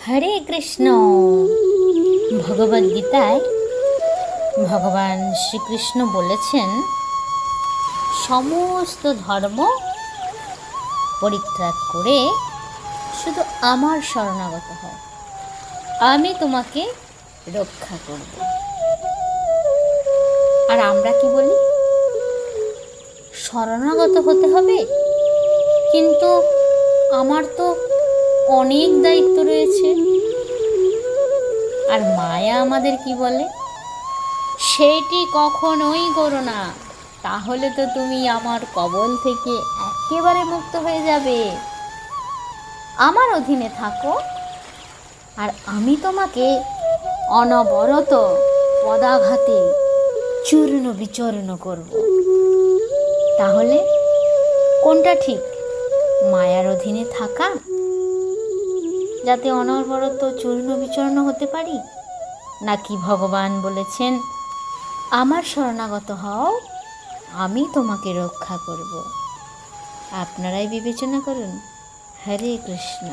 হরে কৃষ্ণ। ভগবদ্গীতায় ভগবান শ্রীকৃষ্ণ বলেছেন, সমস্ত ধর্ম পরিত্যাগ করে শুধু আমার শরণাগত হও, আমি তোমাকে রক্ষা করব। আর আমরা কি বলি? শরণাগত হতে হবে, কিন্তু আমার তো অনেক দায়িত্ব রয়েছে। আর মায়া আমাদের কি বলে? সেটি কখনোই করো না, তাহলে তো তুমি আমার কবল থেকে একেবারে মুক্ত হয়ে যাবে। আমার অধীনে থাকো, আর আমি তোমাকে অনবরত পদাঘাতে চূর্ণ বিচূর্ণ করব। তাহলে কোনটা ঠিক? মায়ার অধীনে থাকা, যাতে অনবরত চূর্ণ বিচূর্ণ হতে পারি, নাকি ভগবান বলেছেন আমার শরণাগত হও, আমি তোমাকে রক্ষা করব? আপনারাই বিবেচনা করুন। হরে কৃষ্ণ।